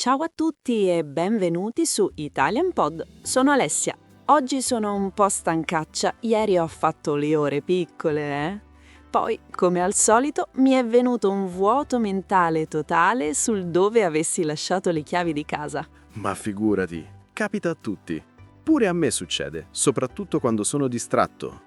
Ciao a tutti e benvenuti su Italian Pod. Sono Alessia. Oggi sono un po' stancaccia, ieri ho fatto le ore piccole, Poi, come al solito, mi è venuto un vuoto mentale totale sul dove avessi lasciato le chiavi di casa. Ma figurati, capita a tutti. Pure a me succede, soprattutto quando sono distratto.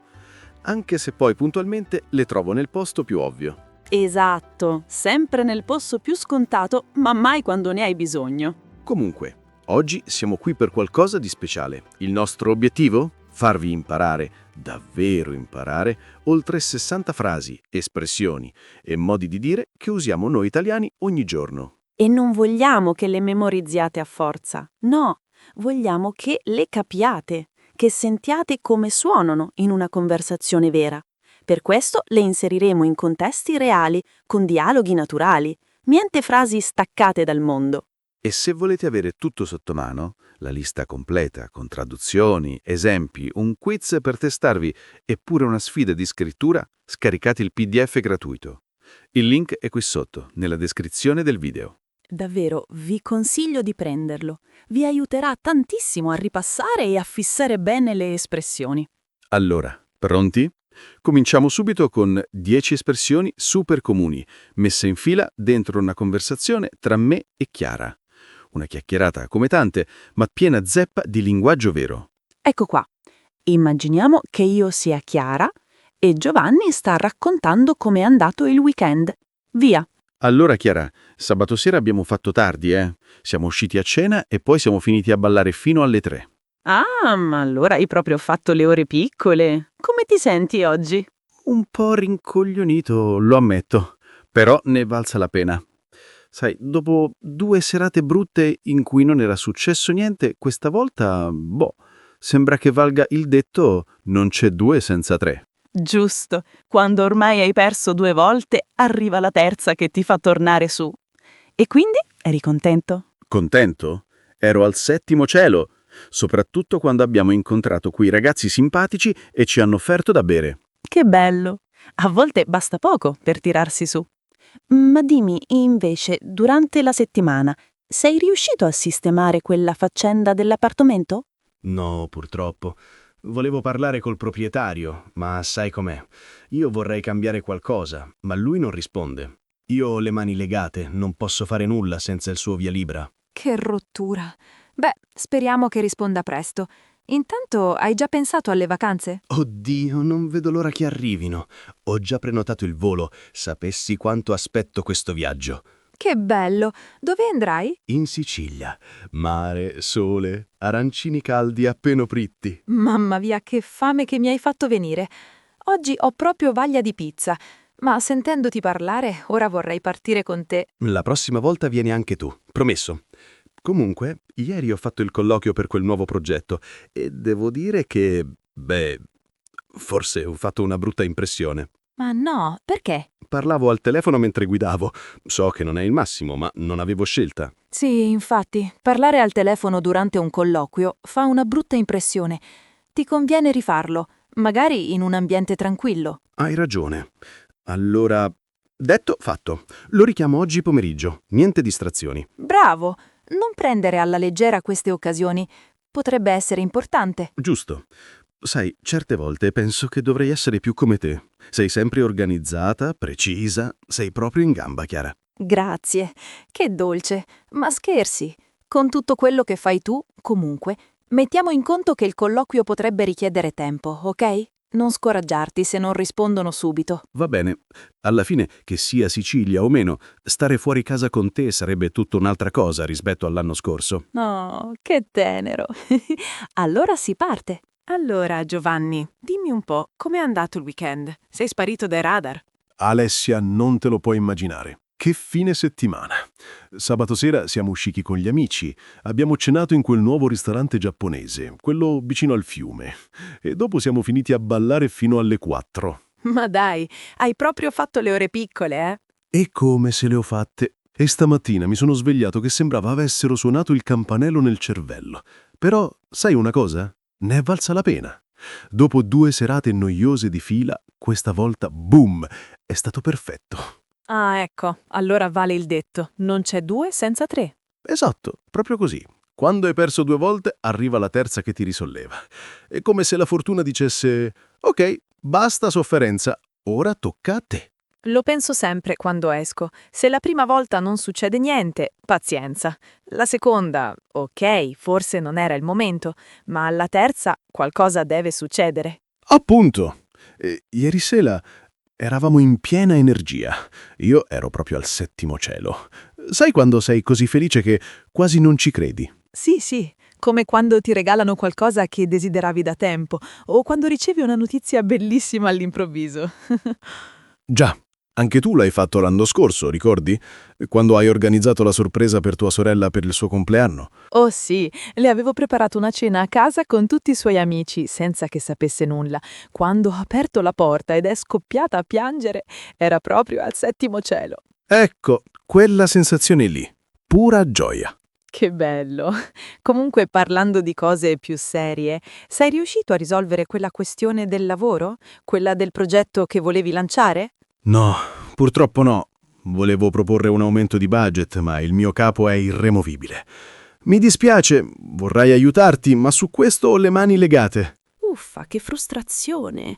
Anche se poi puntualmente le trovo nel posto più ovvio. Esatto, sempre nel posto più scontato, ma mai quando ne hai bisogno. Comunque, oggi siamo qui per qualcosa di speciale. Il nostro obiettivo? Farvi imparare, davvero imparare, oltre 60 frasi, espressioni e modi di dire che usiamo noi italiani ogni giorno. E non vogliamo che le memorizziate a forza, no, vogliamo che le capiate, che sentiate come suonano in una conversazione vera. Per questo le inseriremo in contesti reali, con dialoghi naturali, niente frasi staccate dal mondo. E se volete avere tutto sotto mano, la lista completa con traduzioni, esempi, un quiz per testarvi e pure una sfida di scrittura, scaricate il PDF gratuito. Il link è qui sotto, nella descrizione del video. Davvero, vi consiglio di prenderlo. Vi aiuterà tantissimo a ripassare e a fissare bene le espressioni. Allora, pronti? Cominciamo subito con 10 espressioni super comuni, messe in fila dentro una conversazione tra me e Chiara. Una chiacchierata come tante, ma piena zeppa di linguaggio vero. Ecco qua. Immaginiamo che io sia Chiara e Giovanni sta raccontando com'è andato il weekend. Via. Allora Chiara, sabato sera abbiamo fatto tardi, Siamo usciti a cena e poi siamo finiti a ballare fino alle 3. Ah, ma allora hai proprio fatto le ore piccole. Come ti senti oggi? Un po' rincoglionito, lo ammetto, però ne è valsa la pena. Sai, dopo 2 serate brutte in cui non era successo niente, questa volta, sembra che valga il detto non c'è 2 senza 3. Giusto. Quando ormai hai perso 2 volte, arriva la terza che ti fa tornare su. E quindi? Eri contento? Contento? Ero al 7° cielo, soprattutto quando abbiamo incontrato quei ragazzi simpatici e ci hanno offerto da bere. Che bello! A volte basta poco per tirarsi su. Ma dimmi, invece, durante la settimana, sei riuscito a sistemare quella faccenda dell'appartamento? No, purtroppo. Volevo parlare col proprietario, ma sai com'è. Io vorrei cambiare qualcosa, ma lui non risponde. Io ho le mani legate, non posso fare nulla senza il suo via libera. Che rottura. Beh, speriamo che risponda presto. Intanto, hai già pensato alle vacanze? Oddio, non vedo l'ora che arrivino. Ho già prenotato il volo. Sapessi quanto aspetto questo viaggio. Che bello! Dove andrai? In Sicilia. Mare, sole, arancini caldi appena fritti. Mamma mia, che fame che mi hai fatto venire. Oggi ho proprio voglia di pizza, ma sentendoti parlare, ora vorrei partire con te. La prossima volta vieni anche tu, promesso. Comunque, ieri ho fatto il colloquio per quel nuovo progetto e devo dire che, forse ho fatto una brutta impressione. Ma no, perché? Parlavo al telefono mentre guidavo. So che non è il massimo, ma non avevo scelta. Sì, infatti, parlare al telefono durante un colloquio fa una brutta impressione. Ti conviene rifarlo, magari in un ambiente tranquillo. Hai ragione. Allora, detto, fatto. Lo richiamo oggi pomeriggio. Niente distrazioni. Bravo! Non prendere alla leggera queste occasioni. Potrebbe essere importante. Giusto. Sai, certe volte penso che dovrei essere più come te. Sei sempre organizzata, precisa, sei proprio in gamba, Chiara. Grazie. Che dolce. Ma scherzi. Con tutto quello che fai tu, comunque, mettiamo in conto che il colloquio potrebbe richiedere tempo, ok? Non scoraggiarti se non rispondono subito. Va bene. Alla fine, che sia Sicilia o meno, stare fuori casa con te sarebbe tutta un'altra cosa rispetto all'anno scorso. Oh, che tenero. Allora si parte. Allora, Giovanni, dimmi un po', com'è andato il weekend? Sei sparito dai radar? Alessia, non te lo puoi immaginare. Che fine settimana! Sabato sera siamo usciti con gli amici, abbiamo cenato in quel nuovo ristorante giapponese, quello vicino al fiume, e dopo siamo finiti a ballare fino alle 4. Ma dai, hai proprio fatto le ore piccole, E come se le ho fatte! E stamattina mi sono svegliato che sembrava avessero suonato il campanello nel cervello. Però, sai una cosa? Ne è valsa la pena. Dopo 2 serate noiose di fila, questa volta, boom, è stato perfetto. Ah, ecco, allora vale il detto, non c'è 2 senza 3. Esatto, proprio così. Quando hai perso 2 volte, arriva la terza che ti risolleva. È come se la fortuna dicesse: ok, basta sofferenza, ora tocca a te. Lo penso sempre quando esco. Se la prima volta non succede niente, pazienza. La seconda, ok, forse non era il momento, ma alla terza qualcosa deve succedere. Appunto. Ieri sera eravamo in piena energia. Io ero proprio al 7° cielo. Sai quando sei così felice che quasi non ci credi? Sì, sì, come quando ti regalano qualcosa che desideravi da tempo, o quando ricevi una notizia bellissima all'improvviso. Già, anche tu l'hai fatto l'anno scorso, ricordi? Quando hai organizzato la sorpresa per tua sorella per il suo compleanno. Oh sì, le avevo preparato una cena a casa con tutti i suoi amici, senza che sapesse nulla. Quando ho aperto la porta ed è scoppiata a piangere, era proprio al 7° cielo. Ecco, quella sensazione lì. Pura gioia. Che bello! Comunque, parlando di cose più serie, sei riuscito a risolvere quella questione del lavoro? Quella del progetto che volevi lanciare? No, purtroppo no. Volevo proporre un aumento di budget, ma il mio capo è irremovibile. Mi dispiace, vorrei aiutarti, ma su questo ho le mani legate. Uffa, che frustrazione!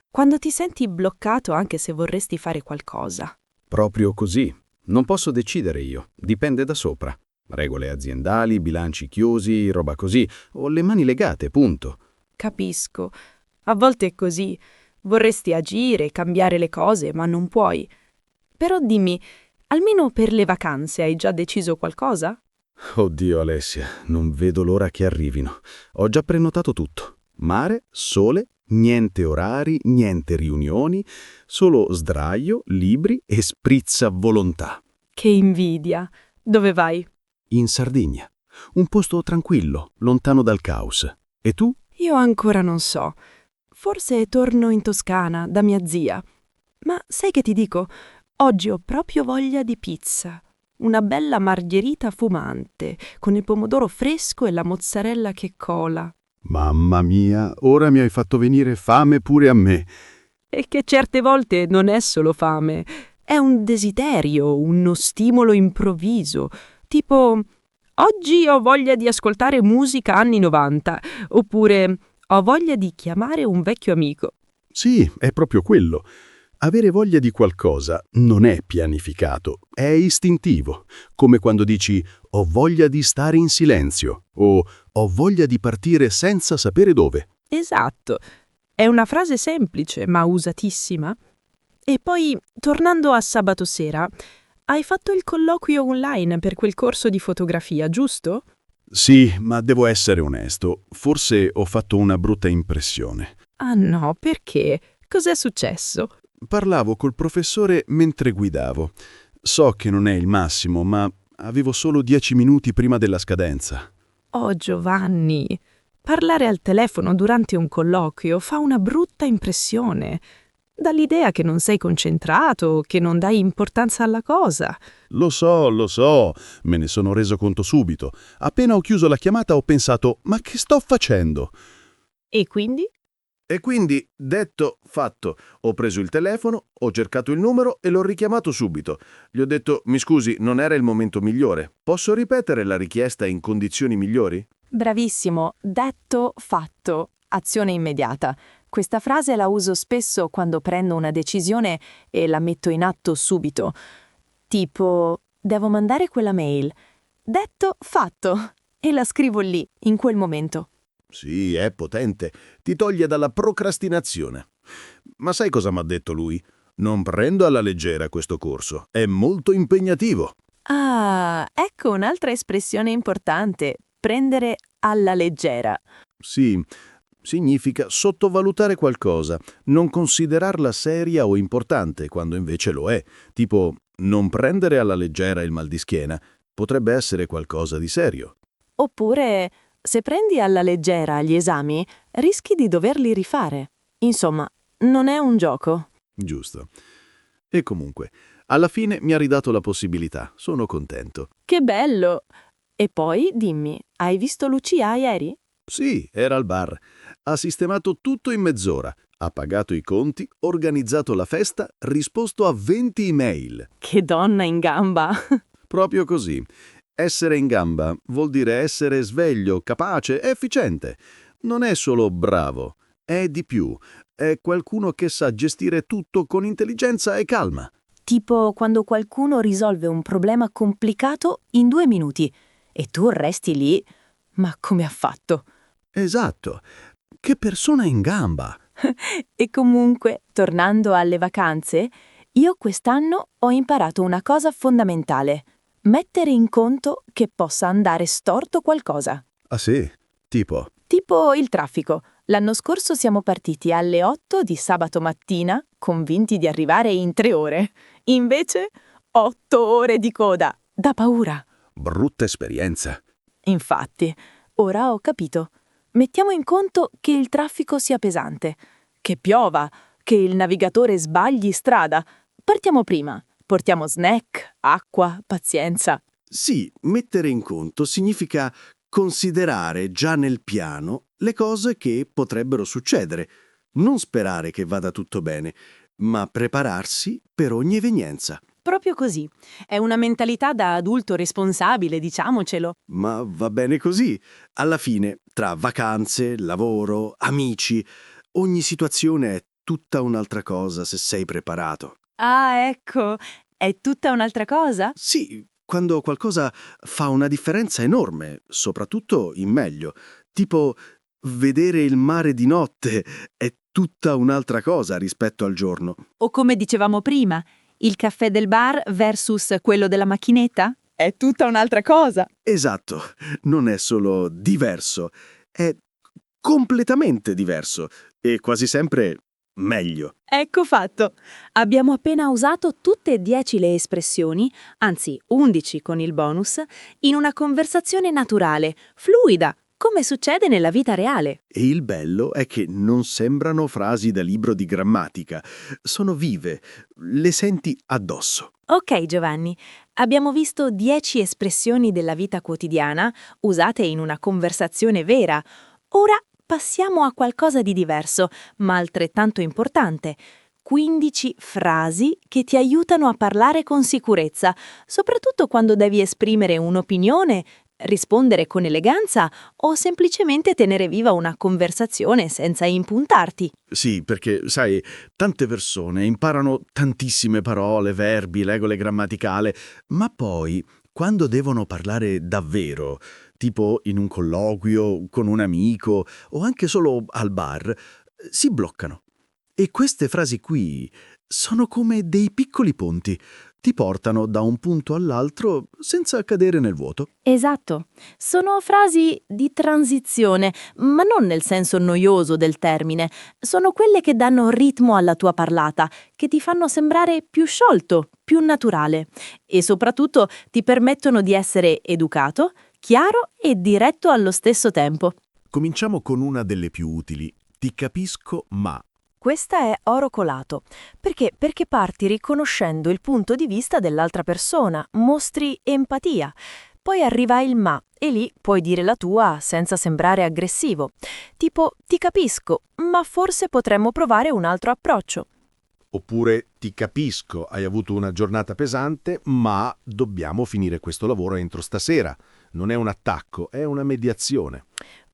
Quando ti senti bloccato anche se vorresti fare qualcosa. Proprio così. Non posso decidere io, dipende da sopra. Regole aziendali, bilanci chiusi, roba così, ho le mani legate, punto. Capisco. A volte è così. Vorresti agire, cambiare le cose, ma non puoi. Però dimmi, almeno per le vacanze hai già deciso qualcosa? Oddio Alessia, non vedo l'ora che arrivino. Ho già prenotato tutto. Mare, sole, niente orari, niente riunioni, solo sdraio, libri e sprizza volontà. Che invidia! Dove vai? In Sardegna. Un posto tranquillo, lontano dal caos. E tu? Io ancora non so. Forse torno in Toscana, da mia zia. Ma sai che ti dico? Oggi ho proprio voglia di pizza. Una bella margherita fumante, con il pomodoro fresco e la mozzarella che cola. Mamma mia, ora mi hai fatto venire fame pure a me. E che certe volte non è solo fame, è un desiderio, uno stimolo improvviso. Tipo, oggi ho voglia di ascoltare musica anni 90, oppure ho voglia di chiamare un vecchio amico. Sì, è proprio quello. Avere voglia di qualcosa non è pianificato, è istintivo, come quando dici ho voglia di stare in silenzio o ho voglia di partire senza sapere dove. Esatto, è una frase semplice ma usatissima. E poi, tornando a sabato sera, hai fatto il colloquio online per quel corso di fotografia, giusto? Sì, ma devo essere onesto, forse ho fatto una brutta impressione. Ah no, perché? Cos'è successo? Parlavo col professore mentre guidavo. So che non è il massimo, ma avevo solo 10 minuti prima della scadenza. Oh Giovanni, parlare al telefono durante un colloquio fa una brutta impressione. Dà l'idea che non sei concentrato, che non dai importanza alla cosa. Lo so, me ne sono reso conto subito. Appena ho chiuso la chiamata ho pensato, ma che sto facendo? E quindi? E quindi, detto, fatto. Ho preso il telefono, ho cercato il numero e l'ho richiamato subito. Gli ho detto, mi scusi, non era il momento migliore. Posso ripetere la richiesta in condizioni migliori? Bravissimo, detto, fatto, azione immediata. Questa frase la uso spesso quando prendo una decisione e la metto in atto subito. Tipo, devo mandare quella mail. Detto, fatto. E la scrivo lì, in quel momento. Sì, è potente. Ti toglie dalla procrastinazione. Ma sai cosa m'ha detto lui? Non prendo alla leggera questo corso. È molto impegnativo. Ah, ecco un'altra espressione importante. Prendere alla leggera. Sì, significa sottovalutare qualcosa, non considerarla seria o importante quando invece lo è. Tipo, non prendere alla leggera il mal di schiena potrebbe essere qualcosa di serio. Oppure, se prendi alla leggera gli esami, rischi di doverli rifare. Insomma, non è un gioco. Giusto. E comunque, alla fine mi ha ridato la possibilità. Sono contento. Che bello! E poi, dimmi, hai visto Lucia ieri? Sì, era al bar. Ha sistemato tutto in mezz'ora. Ha pagato i conti, organizzato la festa, risposto a 20 email. Che donna in gamba! Proprio così. Essere in gamba vuol dire essere sveglio, capace, efficiente. Non è solo bravo, è di più. È qualcuno che sa gestire tutto con intelligenza e calma. Tipo quando qualcuno risolve un problema complicato in 2 minuti e tu resti lì. Ma come ha fatto? Esatto. Che persona in gamba! E comunque, tornando alle vacanze, io quest'anno ho imparato una cosa fondamentale: mettere in conto che possa andare storto qualcosa. Ah sì? Tipo? Tipo il traffico. L'anno scorso siamo partiti alle 8 di sabato mattina, convinti di arrivare in 3 ore. Invece, 8 ore di coda. Da paura. Brutta esperienza. Infatti, ora ho capito. Mettiamo in conto che il traffico sia pesante, che piova, che il navigatore sbagli strada. Partiamo prima. Portiamo snack, acqua, pazienza. Sì, mettere in conto significa considerare già nel piano le cose che potrebbero succedere. Non sperare che vada tutto bene, ma prepararsi per ogni evenienza. Proprio così. È una mentalità da adulto responsabile, diciamocelo. Ma va bene così. Alla fine, tra vacanze, lavoro, amici, ogni situazione è tutta un'altra cosa se sei preparato. Ah, ecco, è tutta un'altra cosa? Sì, quando qualcosa fa una differenza enorme, soprattutto in meglio. Tipo, vedere il mare di notte è tutta un'altra cosa rispetto al giorno. O come dicevamo prima, il caffè del bar versus quello della macchinetta? È tutta un'altra cosa. Esatto, non è solo diverso, è completamente diverso e quasi sempre meglio. Ecco fatto. Abbiamo appena usato tutte e 10 le espressioni, anzi 11 con il bonus, in una conversazione naturale, fluida, come succede nella vita reale. E il bello è che non sembrano frasi da libro di grammatica, sono vive, le senti addosso. Ok Giovanni, abbiamo visto 10 espressioni della vita quotidiana usate in una conversazione vera. Ora passiamo a qualcosa di diverso, ma altrettanto importante. 15 frasi che ti aiutano a parlare con sicurezza, soprattutto quando devi esprimere un'opinione, rispondere con eleganza o semplicemente tenere viva una conversazione senza impuntarti. Sì, perché, sai, tante persone imparano tantissime parole, verbi, regole grammaticali, ma poi, quando devono parlare davvero, tipo in un colloquio, con un amico o anche solo al bar, si bloccano. E queste frasi qui sono come dei piccoli ponti, ti portano da un punto all'altro senza cadere nel vuoto. Esatto. Sono frasi di transizione, ma non nel senso noioso del termine. Sono quelle che danno ritmo alla tua parlata, che ti fanno sembrare più sciolto, più naturale e soprattutto ti permettono di essere educato, chiaro e diretto allo stesso tempo. Cominciamo con una delle più utili. Ti capisco, ma... Questa è oro colato. Perché? Perché parti riconoscendo il punto di vista dell'altra persona, mostri empatia. Poi arriva il ma e lì puoi dire la tua senza sembrare aggressivo. Tipo, ti capisco, ma forse potremmo provare un altro approccio. Oppure ti capisco, hai avuto una giornata pesante, ma dobbiamo finire questo lavoro entro stasera. Non è un attacco, è una mediazione.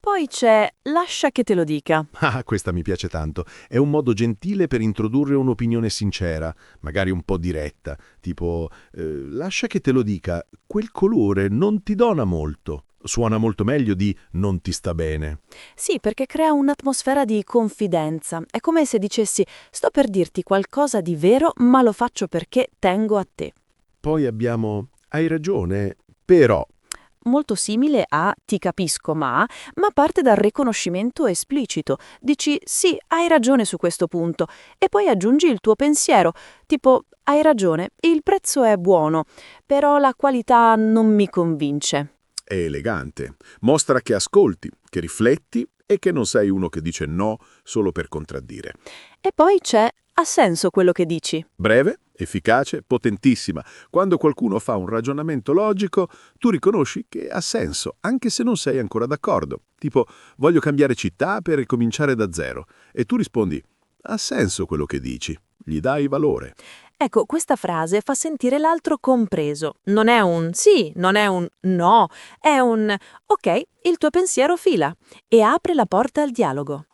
Poi c'è lascia che te lo dica. Ah, questa mi piace tanto. È un modo gentile per introdurre un'opinione sincera, magari un po' diretta, tipo lascia che te lo dica, quel colore non ti dona molto. Suona molto meglio di non ti sta bene. Sì, perché crea un'atmosfera di confidenza. È come se dicessi sto per dirti qualcosa di vero, ma lo faccio perché tengo a te. Poi abbiamo hai ragione, però... Molto simile a ti capisco ma parte dal riconoscimento esplicito. Dici sì, hai ragione su questo punto e poi aggiungi il tuo pensiero, tipo hai ragione, il prezzo è buono, però la qualità non mi convince. È elegante. Mostra che ascolti, che rifletti e che non sei uno che dice no solo per contraddire. E poi c'è ha senso quello che dici. Breve, efficace, potentissima. Quando qualcuno fa un ragionamento logico, tu riconosci che ha senso, anche se non sei ancora d'accordo. Tipo, voglio cambiare città per ricominciare da zero. E tu rispondi, ha senso quello che dici. Gli dai valore. Ecco, questa frase fa sentire l'altro compreso. Non è un sì, non è un no, è un ok, il tuo pensiero fila e apre la porta al dialogo.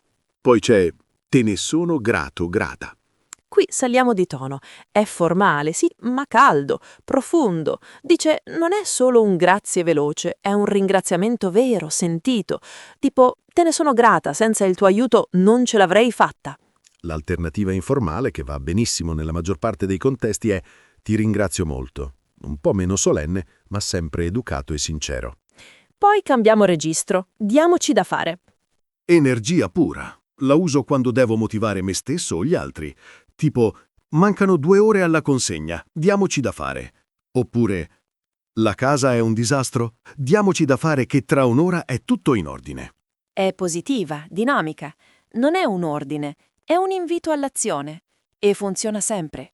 Poi c'è te ne sono grato, grata. Qui saliamo di tono. È formale, sì, ma caldo, profondo. Dice, non è solo un grazie veloce, è un ringraziamento vero, sentito. Tipo, te ne sono grata, senza il tuo aiuto non ce l'avrei fatta. L'alternativa informale, che va benissimo nella maggior parte dei contesti, è ti ringrazio molto. Un po' meno solenne, ma sempre educato e sincero. Poi cambiamo registro, diamoci da fare. Energia pura. La uso quando devo motivare me stesso o gli altri. Tipo, mancano 2 ore alla consegna, diamoci da fare. Oppure, la casa è un disastro, diamoci da fare che tra un'ora è tutto in ordine. È positiva, dinamica. Non è un ordine, è un invito all'azione. E funziona sempre.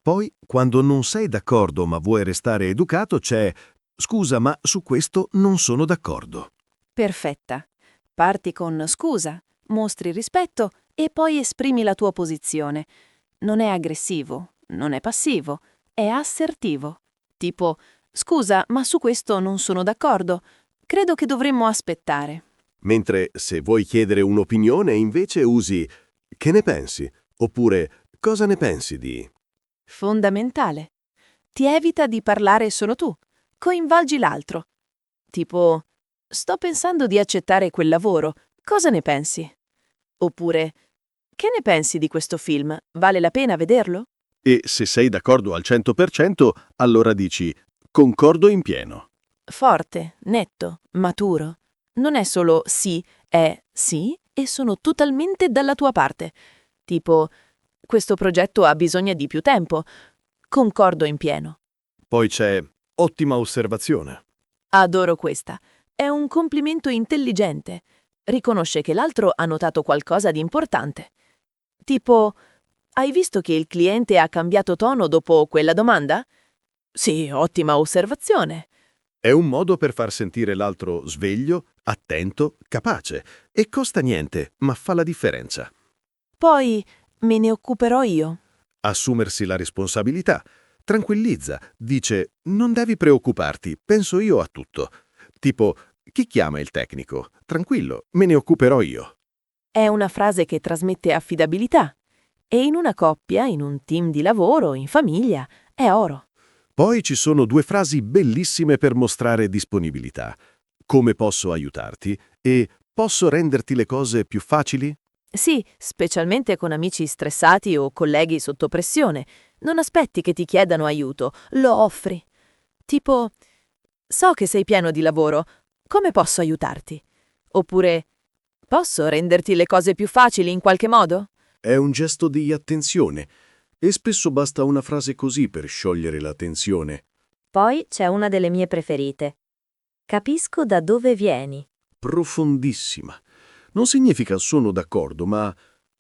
Poi, quando non sei d'accordo ma vuoi restare educato, c'è scusa, ma su questo non sono d'accordo. Perfetta. Parti con scusa, mostri rispetto e poi esprimi la tua posizione. Non è aggressivo, non è passivo, è assertivo. Tipo, scusa, ma su questo non sono d'accordo. Credo che dovremmo aspettare. Mentre se vuoi chiedere un'opinione, invece usi che ne pensi? Oppure cosa ne pensi di? Fondamentale. Ti evita di parlare solo tu. Coinvolgi l'altro. Tipo, sto pensando di accettare quel lavoro. Cosa ne pensi? Oppure, che ne pensi di questo film? Vale la pena vederlo? E se sei d'accordo al 100%, allora dici concordo in pieno. Forte, netto, maturo. Non è solo sì, è sì e sono totalmente dalla tua parte. Tipo, questo progetto ha bisogno di più tempo. Concordo in pieno. Poi c'è ottima osservazione. Adoro questa. È un complimento intelligente. Riconosce che l'altro ha notato qualcosa di importante. Tipo, hai visto che il cliente ha cambiato tono dopo quella domanda? Sì, ottima osservazione. È un modo per far sentire l'altro sveglio, attento, capace. E costa niente, ma fa la differenza. Poi me ne occuperò io. Assumersi la responsabilità. Tranquillizza, dice non devi preoccuparti, penso io a tutto. Tipo, chi chiama il tecnico? Tranquillo, me ne occuperò io. È una frase che trasmette affidabilità. E in una coppia, in un team di lavoro, in famiglia, è oro. Poi ci sono 2 frasi bellissime per mostrare disponibilità. Come posso aiutarti? E posso renderti le cose più facili? Sì, specialmente con amici stressati o colleghi sotto pressione. Non aspetti che ti chiedano aiuto, lo offri. Tipo, so che sei pieno di lavoro, come posso aiutarti? Oppure, posso renderti le cose più facili in qualche modo? È un gesto di attenzione. E spesso basta una frase così per sciogliere la tensione. Poi c'è una delle mie preferite. Capisco da dove vieni. Profondissima. Non significa sono d'accordo, ma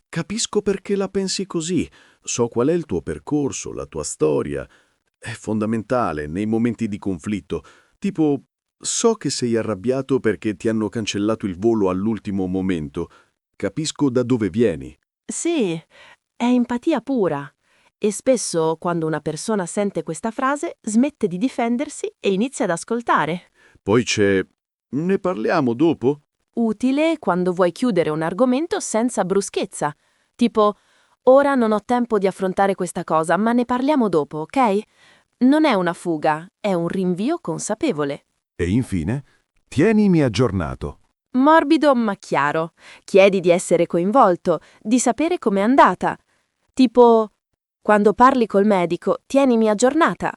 capisco perché la pensi così. So qual è il tuo percorso, la tua storia. È fondamentale nei momenti di conflitto. Tipo, so che sei arrabbiato perché ti hanno cancellato il volo all'ultimo momento. Capisco da dove vieni. Sì, è empatia pura. E spesso, quando una persona sente questa frase, smette di difendersi e inizia ad ascoltare. Poi c'è ne parliamo dopo? Utile quando vuoi chiudere un argomento senza bruschezza. Tipo, ora non ho tempo di affrontare questa cosa, ma ne parliamo dopo, ok? Non è una fuga, è un rinvio consapevole. E infine, tienimi aggiornato. Morbido ma chiaro. Chiedi di essere coinvolto, di sapere com'è andata. Tipo, quando parli col medico, tienimi aggiornata.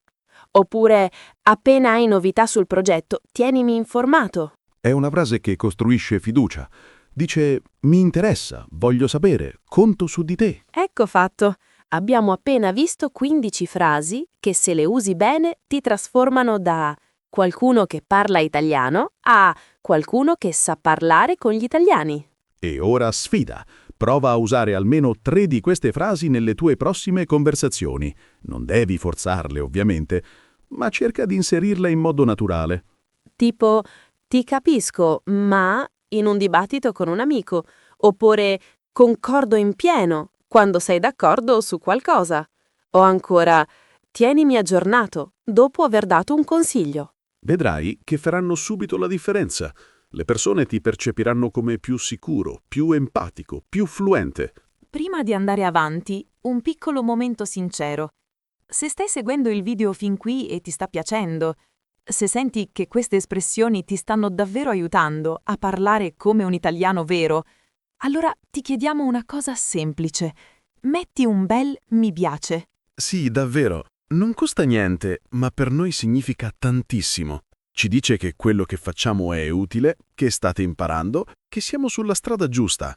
Oppure, appena hai novità sul progetto, tienimi informato. È una frase che costruisce fiducia. Dice, mi interessa, voglio sapere, conto su di te. Ecco fatto. Abbiamo appena visto 15 frasi che, se le usi bene, ti trasformano da qualcuno che parla italiano a qualcuno che sa parlare con gli italiani. E ora sfida. Prova a usare almeno 3 di queste frasi nelle tue prossime conversazioni. Non devi forzarle, ovviamente, ma cerca di inserirle in modo naturale. Tipo, ti capisco, ma in un dibattito con un amico. Oppure, concordo in pieno quando sei d'accordo su qualcosa. O ancora, tienimi aggiornato dopo aver dato un consiglio. Vedrai che faranno subito la differenza. Le persone ti percepiranno come più sicuro, più empatico, più fluente. Prima di andare avanti, un piccolo momento sincero. Se stai seguendo il video fin qui e ti sta piacendo, se senti che queste espressioni ti stanno davvero aiutando a parlare come un italiano vero, allora ti chiediamo una cosa semplice. Metti un bel mi piace. Sì, davvero. Non costa niente, ma per noi significa tantissimo. Ci dice che quello che facciamo è utile, che state imparando, che siamo sulla strada giusta.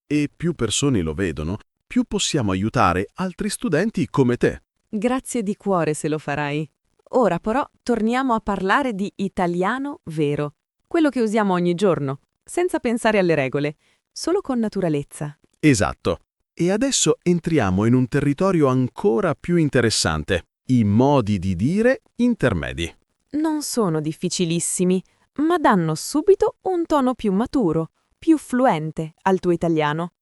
E più persone lo vedono, più possiamo aiutare altri studenti come te. Grazie di cuore se lo farai. Ora però torniamo a parlare di italiano vero, quello che usiamo ogni giorno, senza pensare alle regole, solo con naturalezza. Esatto. E adesso entriamo in un territorio ancora più interessante, i modi di dire intermedi. Non sono difficilissimi, ma danno subito un tono più maturo, più fluente al tuo italiano.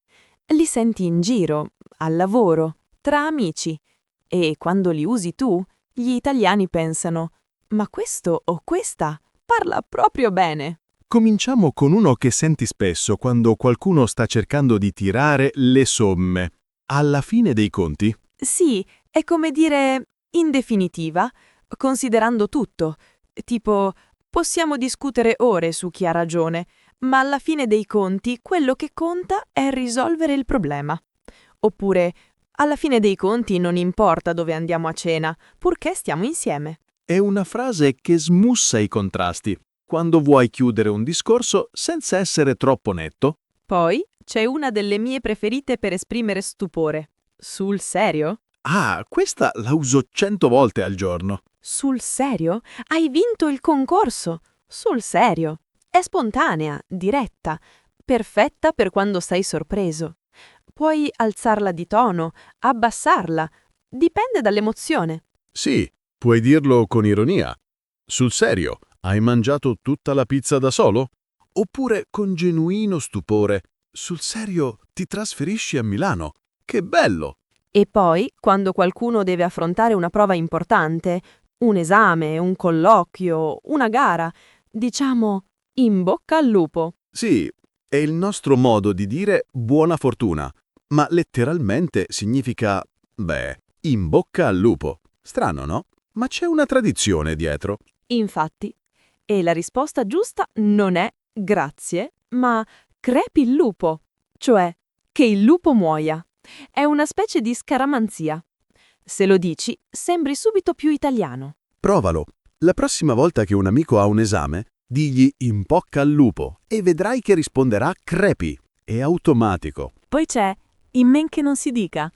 Li senti in giro, al lavoro, tra amici, e quando li usi tu, gli italiani pensano: ma questo o questa parla proprio bene. Cominciamo con uno che senti spesso quando qualcuno sta cercando di tirare le somme. Alla fine dei conti? Sì, è come dire in definitiva, considerando tutto. Tipo, possiamo discutere ore su chi ha ragione, ma alla fine dei conti quello che conta è risolvere il problema. Oppure, alla fine dei conti non importa dove andiamo a cena, purché stiamo insieme. È una frase che smussa i contrasti, quando vuoi chiudere un discorso senza essere troppo netto. Poi c'è una delle mie preferite per esprimere stupore. Sul serio? Ah, questa la uso 100 volte al giorno. Sul serio? Hai vinto il concorso! Sul serio! È spontanea, diretta, perfetta per quando sei sorpreso. Puoi alzarla di tono, abbassarla, dipende dall'emozione. Sì, puoi dirlo con ironia. Sul serio, hai mangiato tutta la pizza da solo? Oppure con genuino stupore. Sul serio, ti trasferisci a Milano? Che bello! E poi, quando qualcuno deve affrontare una prova importante, un esame, un colloquio, una gara, diciamo in bocca al lupo. Sì, è il nostro modo di dire buona fortuna, ma letteralmente significa, in bocca al lupo. Strano, no? Ma c'è una tradizione dietro. Infatti. E la risposta giusta non è grazie, ma crepi il lupo, cioè che il lupo muoia. È una specie di scaramanzia. Se lo dici, sembri subito più italiano. Provalo. La prossima volta che un amico ha un esame, digli in bocca al lupo e vedrai che risponderà crepi. È automatico. Poi c'è in men che non si dica.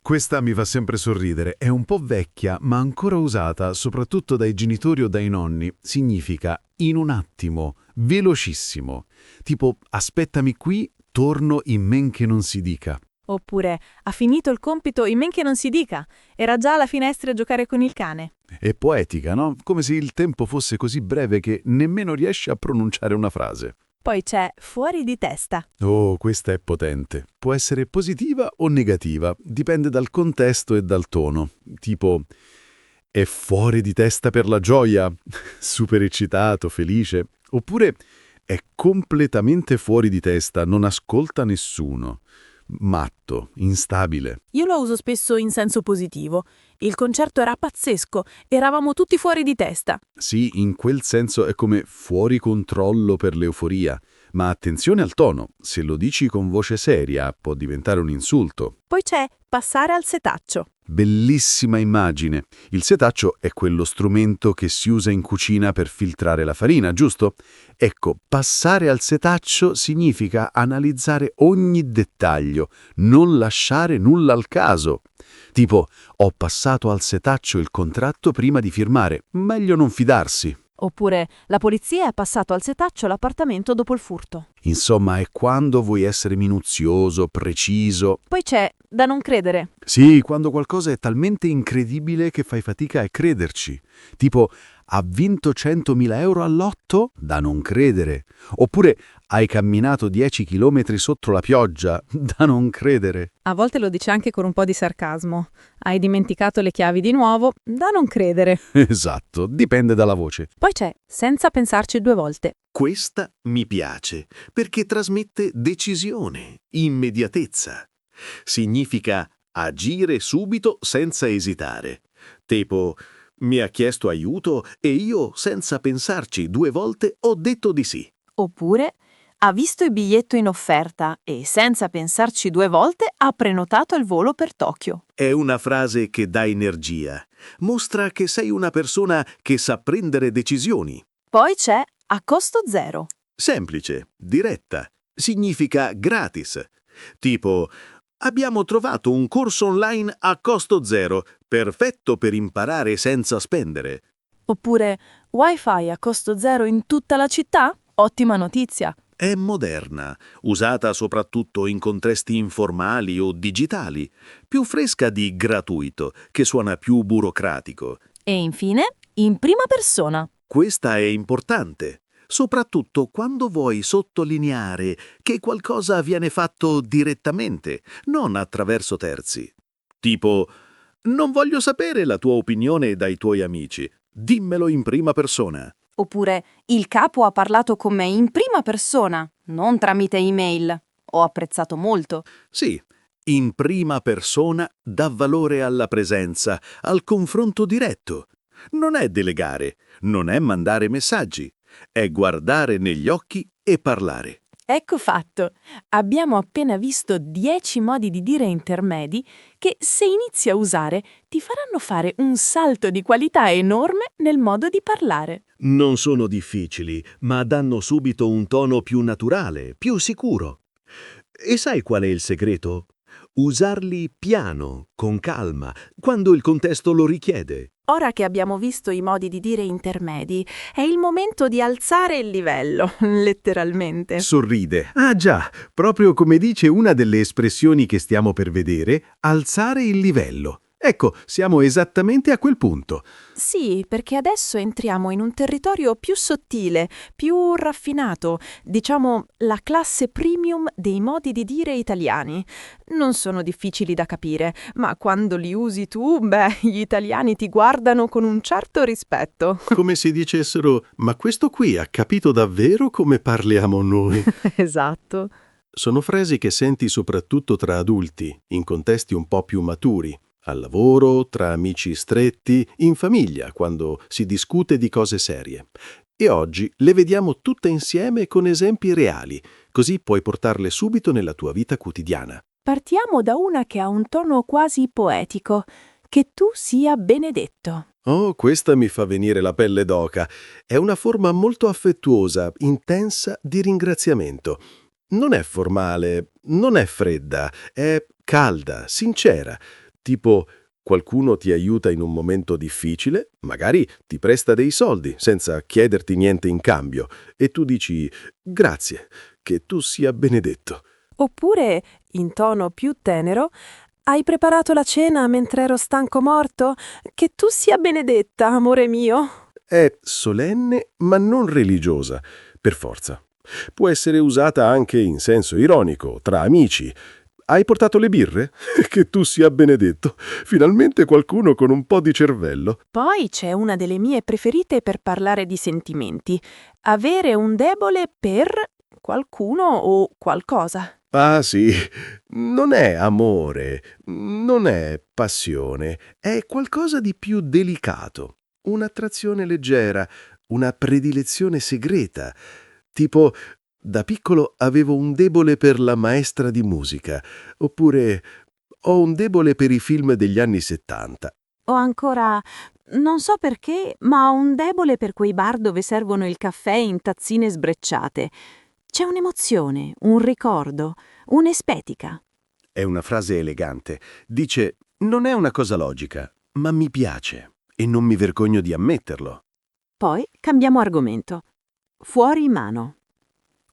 Questa mi fa sempre sorridere, è un po' vecchia, ma ancora usata, soprattutto dai genitori o dai nonni. Significa in un attimo, velocissimo. Tipo, aspettami qui, torno in men che non si dica. Oppure, ha finito il compito in men che non si dica. Era già alla finestra a giocare con il cane. È poetica, no? Come se il tempo fosse così breve che nemmeno riesci a pronunciare una frase. Poi c'è fuori di testa. Oh, questa è potente. Può essere positiva o negativa, dipende dal contesto e dal tono. Tipo, è fuori di testa per la gioia, super eccitato, felice. Oppure è completamente fuori di testa, non ascolta nessuno. Matto, instabile. Io lo uso spesso in senso positivo. Il concerto era pazzesco, eravamo tutti fuori di testa. Sì, in quel senso è come fuori controllo per l'euforia. Ma attenzione al tono, se lo dici con voce seria può diventare un insulto. Poi c'è passare al setaccio. Bellissima immagine. Il setaccio è quello strumento che si usa in cucina per filtrare la farina, giusto? Ecco, passare al setaccio significa analizzare ogni dettaglio, non lasciare nulla al caso. Tipo, ho passato al setaccio il contratto prima di firmare, meglio non fidarsi. Oppure, la polizia ha passato al setaccio l'appartamento dopo il furto. Insomma, è quando vuoi essere minuzioso, preciso. Poi c'è da non credere. Sì, quando qualcosa è talmente incredibile che fai fatica a crederci. Tipo, ha vinto 100.000 euro al lotto? Da non credere. Oppure, Hai camminato 10 chilometri sotto la pioggia, da non credere. A volte lo dice anche con un po' di sarcasmo. Hai dimenticato le chiavi di nuovo? Da non credere. Esatto, dipende dalla voce. Poi c'è senza pensarci 2 volte. Questa mi piace perché trasmette decisione, immediatezza. Significa agire subito senza esitare. Tipo, mi ha chiesto aiuto e io, senza pensarci 2 volte, ho detto di sì. Oppure ha visto il biglietto in offerta e, senza pensarci 2 volte, ha prenotato il volo per Tokyo. È una frase che dà energia. Mostra che sei una persona che sa prendere decisioni. Poi c'è a costo zero. Semplice, diretta. Significa gratis. Tipo, abbiamo trovato un corso online a costo zero, perfetto per imparare senza spendere. Oppure Wi-Fi a costo zero in tutta la città? Ottima notizia. È moderna, usata soprattutto in contesti informali o digitali, più fresca di gratuito, che suona più burocratico. E infine, in prima persona. Questa è importante, soprattutto quando vuoi sottolineare che qualcosa viene fatto direttamente, non attraverso terzi. Tipo, non voglio sapere la tua opinione dai tuoi amici, dimmelo in prima persona. Oppure il capo ha parlato con me in prima persona, non tramite email. Ho apprezzato molto. Sì, in prima persona dà valore alla presenza, al confronto diretto. Non è delegare, non è mandare messaggi, è guardare negli occhi e parlare. Ecco fatto. Abbiamo appena visto 10 modi di dire intermedi che, se inizi a usare, ti faranno fare un salto di qualità enorme nel modo di parlare. Non sono difficili, ma danno subito un tono più naturale, più sicuro. E sai qual è il segreto? Usarli piano, con calma, quando il contesto lo richiede. Ora che abbiamo visto i modi di dire intermedi, è il momento di alzare il livello, letteralmente. Sorride. Ah già, proprio come dice una delle espressioni che stiamo per vedere, alzare il livello. Ecco, siamo esattamente a quel punto. Sì, perché adesso entriamo in un territorio più sottile, più raffinato, diciamo la classe premium dei modi di dire italiani. Non sono difficili da capire, ma quando li usi tu, gli italiani ti guardano con un certo rispetto. Come se dicessero, ma questo qui ha capito davvero come parliamo noi? Esatto. Sono frasi che senti soprattutto tra adulti, in contesti un po' più maturi. Al lavoro, tra amici stretti, in famiglia, quando si discute di cose serie. E oggi le vediamo tutte insieme con esempi reali, così puoi portarle subito nella tua vita quotidiana. Partiamo da una che ha un tono quasi poetico. Che tu sia benedetto. Oh, questa mi fa venire la pelle d'oca. È una forma molto affettuosa, intensa di ringraziamento. Non è formale, non è fredda, è calda, sincera. Tipo, qualcuno ti aiuta in un momento difficile, magari ti presta dei soldi senza chiederti niente in cambio, e tu dici grazie, che tu sia benedetto. Oppure, in tono più tenero, hai preparato la cena mentre ero stanco morto? Che tu sia benedetta, amore mio. È solenne ma non religiosa, per forza. Può essere usata anche in senso ironico, tra amici. Hai portato le birre? Che tu sia benedetto. Finalmente qualcuno con un po' di cervello. Poi c'è una delle mie preferite per parlare di sentimenti. Avere un debole per qualcuno o qualcosa. Ah sì, non è amore, non è passione, è qualcosa di più delicato. Un'attrazione leggera, una predilezione segreta. Tipo, da piccolo avevo un debole per la maestra di musica, oppure ho un debole per i film degli anni 70. O ancora, non so perché, ma ho un debole per quei bar dove servono il caffè in tazzine sbrecciate. C'è un'emozione, un ricordo, un'estetica. È una frase elegante. Dice, non è una cosa logica, ma mi piace e non mi vergogno di ammetterlo. Poi cambiamo argomento. Fuori mano.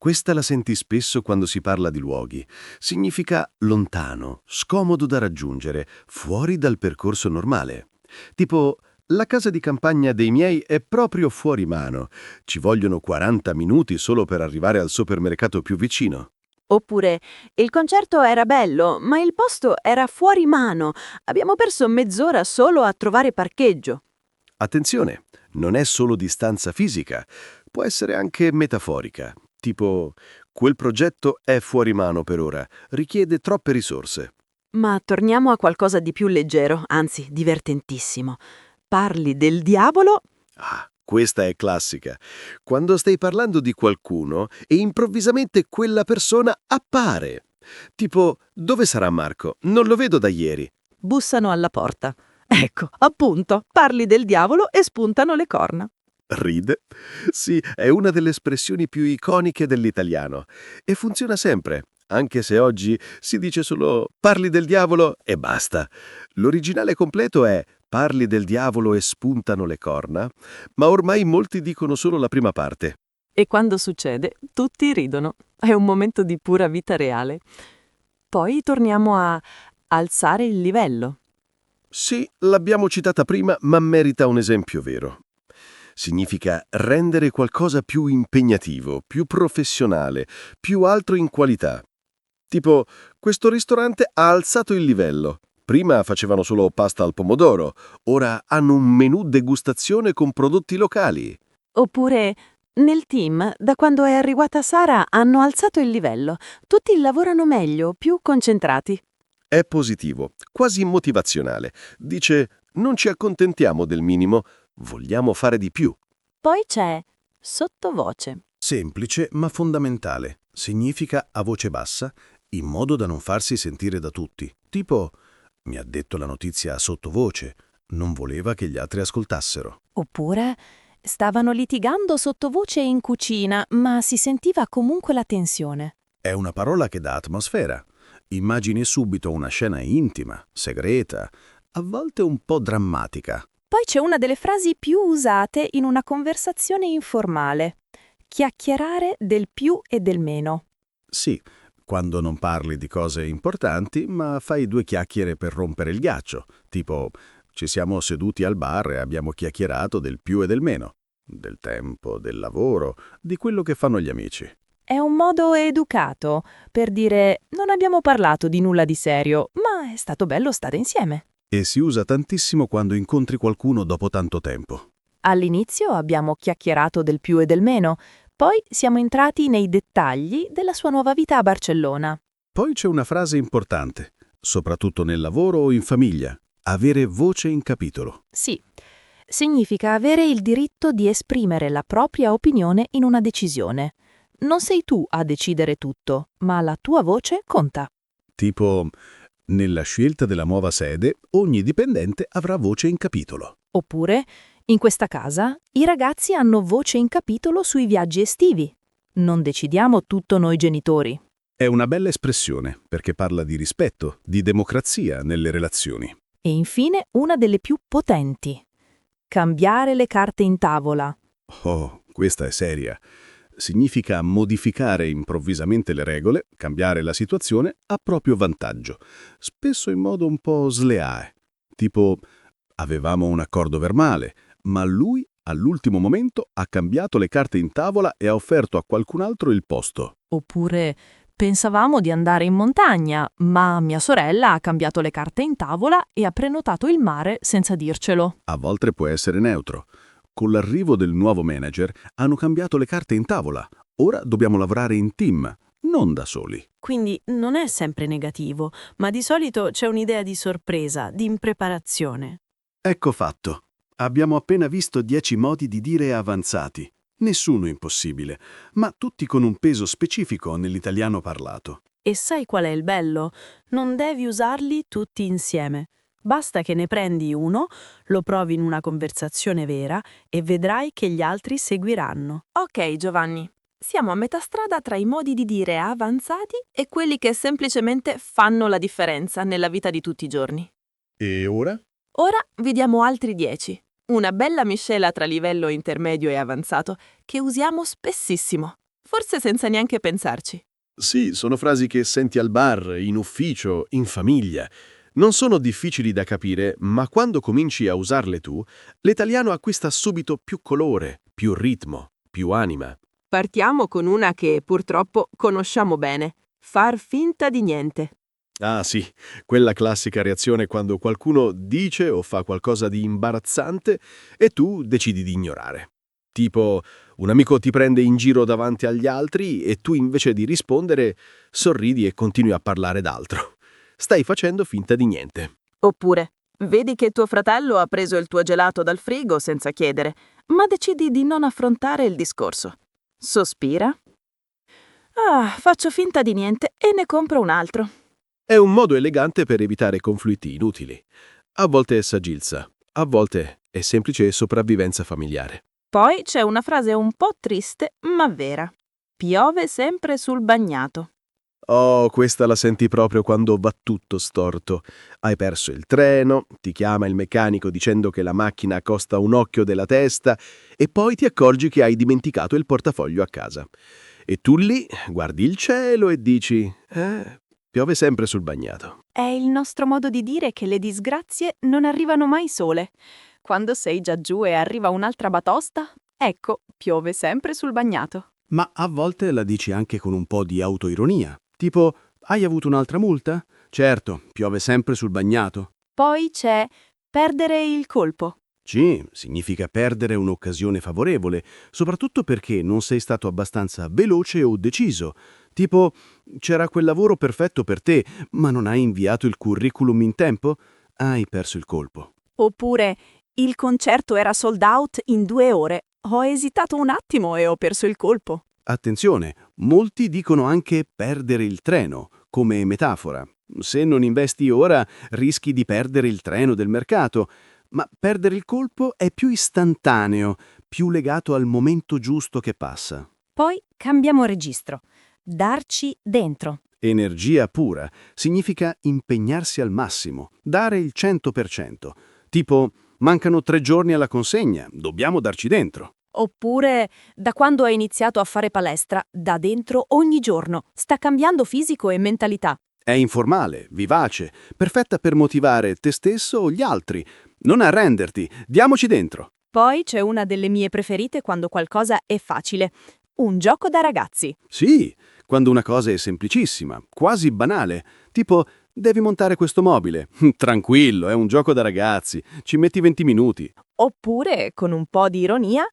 Questa la senti spesso quando si parla di luoghi. Significa lontano, scomodo da raggiungere, fuori dal percorso normale. Tipo, La casa di campagna dei miei è proprio fuori mano. Ci vogliono 40 minuti solo per arrivare al supermercato più vicino. Oppure, il concerto era bello, ma il posto era fuori mano. Abbiamo perso mezz'ora solo a trovare parcheggio. Attenzione, non è solo distanza fisica, può essere anche metaforica. Tipo, quel progetto è fuori mano per ora, richiede troppe risorse. Ma torniamo a qualcosa di più leggero, anzi divertentissimo. Parli del diavolo? Ah, questa è classica. Quando stai parlando di qualcuno e improvvisamente quella persona appare. Tipo, dove sarà Marco? Non lo vedo da ieri. Bussano alla porta. Ecco, appunto, parli del diavolo e spuntano le corna. Ride? Sì, è una delle espressioni più iconiche dell'italiano. E funziona sempre, anche se oggi si dice solo parli del diavolo e basta. L'originale completo è parli del diavolo e spuntano le corna, ma ormai molti dicono solo la prima parte. E quando succede, tutti ridono. È un momento di pura vita reale. Poi torniamo a alzare il livello. Sì, l'abbiamo citata prima, ma merita un esempio vero. Significa rendere qualcosa più impegnativo, più professionale, più alto in qualità. Tipo, questo ristorante ha alzato il livello. Prima facevano solo pasta al pomodoro, ora hanno un menù degustazione con prodotti locali. Oppure, nel team, da quando è arrivata Sara, hanno alzato il livello. Tutti lavorano meglio, più concentrati. È positivo, quasi motivazionale. Dice, non ci accontentiamo del minimo, vogliamo fare di più. Poi c'è sottovoce. Semplice ma fondamentale. Significa a voce bassa, in modo da non farsi sentire da tutti. Tipo, mi ha detto la notizia sottovoce, non voleva che gli altri ascoltassero. Oppure stavano litigando sottovoce in cucina, ma si sentiva comunque la tensione. È una parola che dà atmosfera. Immagini subito una scena intima, segreta, a volte un po' drammatica. Poi c'è una delle frasi più usate in una conversazione informale. Chiacchierare del più e del meno. Sì, quando non parli di cose importanti, ma fai due chiacchiere per rompere il ghiaccio. Tipo, ci siamo seduti al bar e abbiamo chiacchierato del più e del meno, del tempo, del lavoro, di quello che fanno gli amici. È un modo educato per dire non abbiamo parlato di nulla di serio, ma è stato bello stare insieme. E si usa tantissimo quando incontri qualcuno dopo tanto tempo. All'inizio abbiamo chiacchierato del più e del meno, poi siamo entrati nei dettagli della sua nuova vita a Barcellona. Poi c'è una frase importante, soprattutto nel lavoro o in famiglia, avere voce in capitolo. Sì, significa avere il diritto di esprimere la propria opinione in una decisione. Non sei tu a decidere tutto, ma la tua voce conta. Tipo, nella scelta della nuova sede, ogni dipendente avrà voce in capitolo. Oppure, in questa casa, i ragazzi hanno voce in capitolo sui viaggi estivi. Non decidiamo tutto noi genitori. È una bella espressione, perché parla di rispetto, di democrazia nelle relazioni. E infine, una delle più potenti. Cambiare le carte in tavola. Oh, questa è seria. Significa modificare improvvisamente le regole, cambiare la situazione a proprio vantaggio, spesso in modo un po' sleale. Tipo, avevamo un accordo verbale, ma lui all'ultimo momento ha cambiato le carte in tavola e ha offerto a qualcun altro il posto. Oppure, pensavamo di andare in montagna, ma mia sorella ha cambiato le carte in tavola e ha prenotato il mare senza dircelo. A volte può essere neutro. Con l'arrivo del nuovo manager hanno cambiato le carte in tavola. Ora dobbiamo lavorare in team, non da soli. Quindi non è sempre negativo, ma di solito c'è un'idea di sorpresa, di impreparazione. Ecco fatto. Abbiamo appena visto 10 modi di dire avanzati. Nessuno impossibile, ma tutti con un peso specifico nell'italiano parlato. E sai qual è il bello? Non devi usarli tutti insieme. Basta che ne prendi uno, lo provi in una conversazione vera e vedrai che gli altri seguiranno. Ok, Giovanni. Siamo a metà strada tra i modi di dire avanzati e quelli che semplicemente fanno la differenza nella vita di tutti i giorni. E ora? Ora vediamo altri 10. Una bella miscela tra livello intermedio e avanzato che usiamo spessissimo, forse senza neanche pensarci. Sì, sono frasi che senti al bar, in ufficio, in famiglia. Non sono difficili da capire, ma quando cominci a usarle tu, l'italiano acquista subito più colore, più ritmo, più anima. Partiamo con una che purtroppo conosciamo bene. Far finta di niente. Ah sì, quella classica reazione quando qualcuno dice o fa qualcosa di imbarazzante e tu decidi di ignorare. Tipo, un amico ti prende in giro davanti agli altri e tu invece di rispondere sorridi e continui a parlare d'altro. Stai facendo finta di niente. Oppure, vedi che tuo fratello ha preso il tuo gelato dal frigo senza chiedere, ma decidi di non affrontare il discorso. Sospira. Ah, faccio finta di niente e ne compro un altro. È un modo elegante per evitare conflitti inutili. A volte è saggezza, a volte è semplice sopravvivenza familiare. Poi c'è una frase un po' triste, ma vera. Piove sempre sul bagnato. Oh, questa la senti proprio quando va tutto storto. Hai perso il treno, ti chiama il meccanico dicendo che la macchina costa un occhio della testa e poi ti accorgi che hai dimenticato il portafoglio a casa. E tu lì guardi il cielo e dici, piove sempre sul bagnato. È il nostro modo di dire che le disgrazie non arrivano mai sole. Quando sei già giù e arriva un'altra batosta, ecco, piove sempre sul bagnato. Ma a volte la dici anche con un po' di autoironia. Tipo, hai avuto un'altra multa? Certo, piove sempre sul bagnato. Poi c'è perdere il colpo. Sì, significa perdere un'occasione favorevole, soprattutto perché non sei stato abbastanza veloce o deciso. Tipo, c'era quel lavoro perfetto per te, ma non hai inviato il curriculum in tempo? Hai perso il colpo. Oppure il concerto era sold out in 2 ore. Ho esitato un attimo e ho perso il colpo. Attenzione, molti dicono anche perdere il treno, come metafora. Se non investi ora, rischi di perdere il treno del mercato. Ma perdere il colpo è più istantaneo, più legato al momento giusto che passa. Poi cambiamo registro. Darci dentro. Energia pura significa impegnarsi al massimo, dare il 100%. Tipo, mancano 3 giorni alla consegna, dobbiamo darci dentro. Oppure, da quando ha iniziato a fare palestra, da dentro ogni giorno, sta cambiando fisico e mentalità. È informale, vivace, perfetta per motivare te stesso o gli altri. Non arrenderti, diamoci dentro. Poi c'è una delle mie preferite quando qualcosa è facile. Un gioco da ragazzi. Sì, quando una cosa è semplicissima, quasi banale, tipo devi montare questo mobile. Tranquillo, è un gioco da ragazzi, ci metti 20 minuti. Oppure, con un po' di ironia,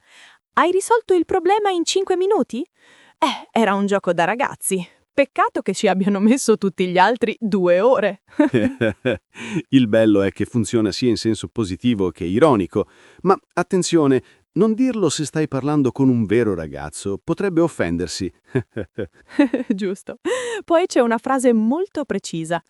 hai risolto il problema in 5 minuti? Era un gioco da ragazzi. Peccato che ci abbiano messo tutti gli altri 2 ore. Il bello è che funziona sia in senso positivo che ironico, ma attenzione, non dirlo se stai parlando con un vero ragazzo, potrebbe offendersi. Giusto. Poi c'è una frase molto precisa.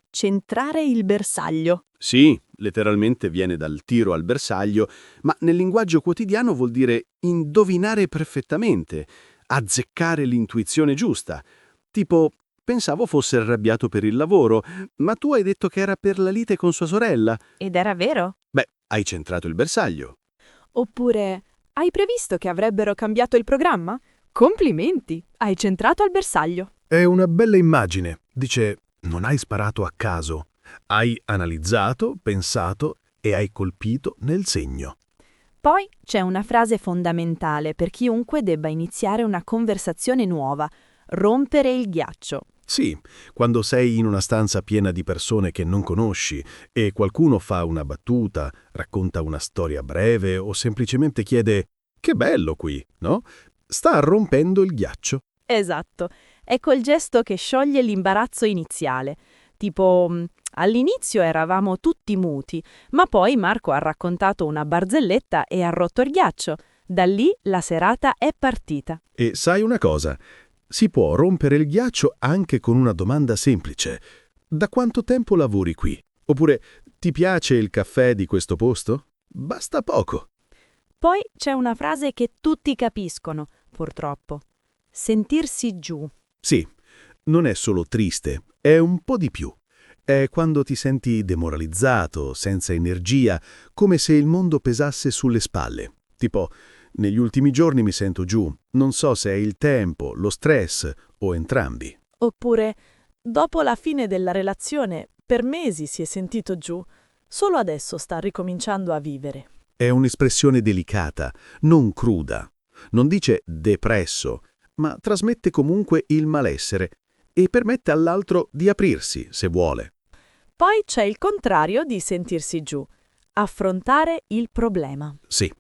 Centrare il bersaglio. Sì, letteralmente viene dal tiro al bersaglio, ma nel linguaggio quotidiano vuol dire indovinare perfettamente, azzeccare l'intuizione giusta. Tipo, pensavo fosse arrabbiato per il lavoro, ma tu hai detto che era per la lite con sua sorella. Ed era vero? Beh, hai centrato il bersaglio. Oppure, hai previsto che avrebbero cambiato il programma? Complimenti, hai centrato al bersaglio. È una bella immagine. Dice, non hai sparato a caso. Hai analizzato, pensato e hai colpito nel segno. Poi c'è una frase fondamentale per chiunque debba iniziare una conversazione nuova. Rompere il ghiaccio. Sì, quando sei in una stanza piena di persone che non conosci e qualcuno fa una battuta, racconta una storia breve o semplicemente chiede «Che bello qui», no? Sta rompendo il ghiaccio. Esatto. È quel gesto che scioglie l'imbarazzo iniziale. Tipo, all'inizio eravamo tutti muti, ma poi Marco ha raccontato una barzelletta e ha rotto il ghiaccio. Da lì la serata è partita. E sai una cosa? Si può rompere il ghiaccio anche con una domanda semplice. Da quanto tempo lavori qui? Oppure, ti piace il caffè di questo posto? Basta poco. Poi c'è una frase che tutti capiscono, purtroppo. Sentirsi giù. Sì, non è solo triste, è un po' di più. È quando ti senti demoralizzato, senza energia, come se il mondo pesasse sulle spalle. Tipo, negli ultimi giorni mi sento giù, non so se è il tempo, lo stress o entrambi. Oppure, dopo la fine della relazione, Per mesi si è sentito giù, solo adesso sta ricominciando a vivere. È un'espressione delicata, non cruda. Non dice depresso, ma trasmette comunque il malessere e permette all'altro di aprirsi, se vuole. Poi c'è il contrario di sentirsi giù, affrontare il problema. Sì,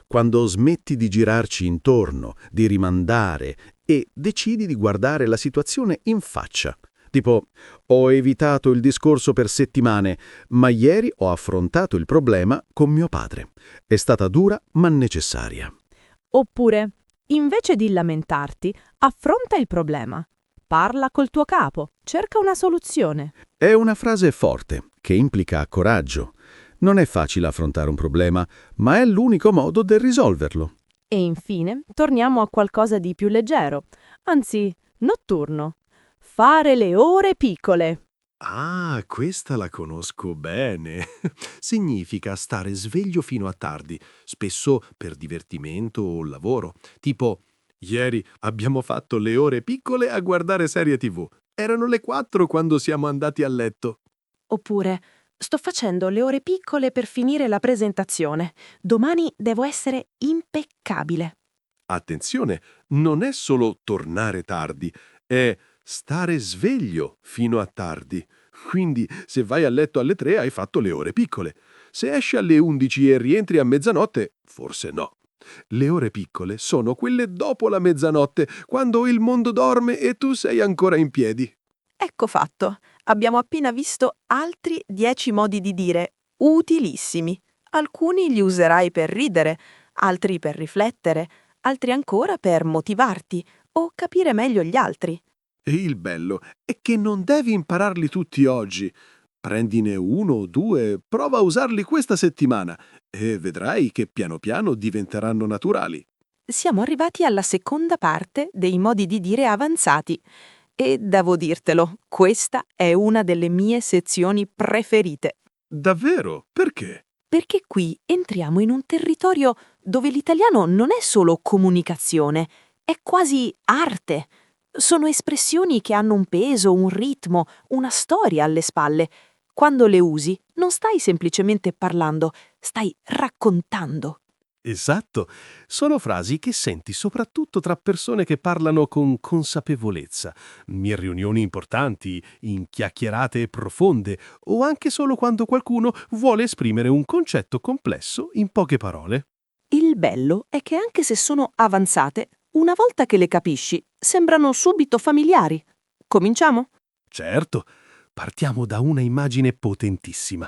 quando smetti di girarci intorno, di rimandare e decidi di guardare la situazione in faccia. Tipo, ho evitato il discorso per settimane, ma ieri ho affrontato il problema con mio padre. È stata dura, ma necessaria. Oppure, invece di lamentarti, affronta il problema. Parla col tuo capo, cerca una soluzione. È una frase forte, che implica coraggio. Non è facile affrontare un problema, ma è l'unico modo di risolverlo. E infine, torniamo a qualcosa di più leggero, anzi, notturno. Fare le ore piccole. Ah, questa la conosco bene. Significa stare sveglio fino a tardi, spesso per divertimento o lavoro. Tipo, ieri abbiamo fatto le ore piccole a guardare serie TV. Erano le 4 quando siamo andati a letto. Oppure, sto facendo le ore piccole per finire la presentazione. Domani devo essere impeccabile. Attenzione, non è solo tornare tardi, è stare sveglio fino a tardi. Quindi, se vai a letto alle 3 hai fatto le ore piccole. Se esci alle 11 e rientri a mezzanotte, forse no. Le ore piccole sono quelle dopo la mezzanotte, quando il mondo dorme e tu sei ancora in piedi. Ecco fatto. Abbiamo appena visto altri 10 modi di dire utilissimi. Alcuni li userai per ridere, altri per riflettere, altri ancora per motivarti o capire meglio gli altri. E il bello è che non devi impararli tutti oggi. Prendine uno o due, prova a usarli questa settimana e vedrai che piano piano diventeranno naturali. Siamo arrivati alla seconda parte dei modi di dire avanzati e devo dirtelo, questa è una delle mie sezioni preferite. Davvero? Perché? Perché qui entriamo in un territorio dove l'italiano non è solo comunicazione, è quasi arte. Sono espressioni che hanno un peso, un ritmo, una storia alle spalle. Quando le usi, non stai semplicemente parlando, stai raccontando. Esatto, sono frasi che senti soprattutto tra persone che parlano con consapevolezza, in riunioni importanti, in chiacchierate profonde o anche solo quando qualcuno vuole esprimere un concetto complesso in poche parole. Il bello è che anche se sono avanzate, una volta che le capisci, sembrano subito familiari. Cominciamo? Certo, partiamo da una immagine potentissima.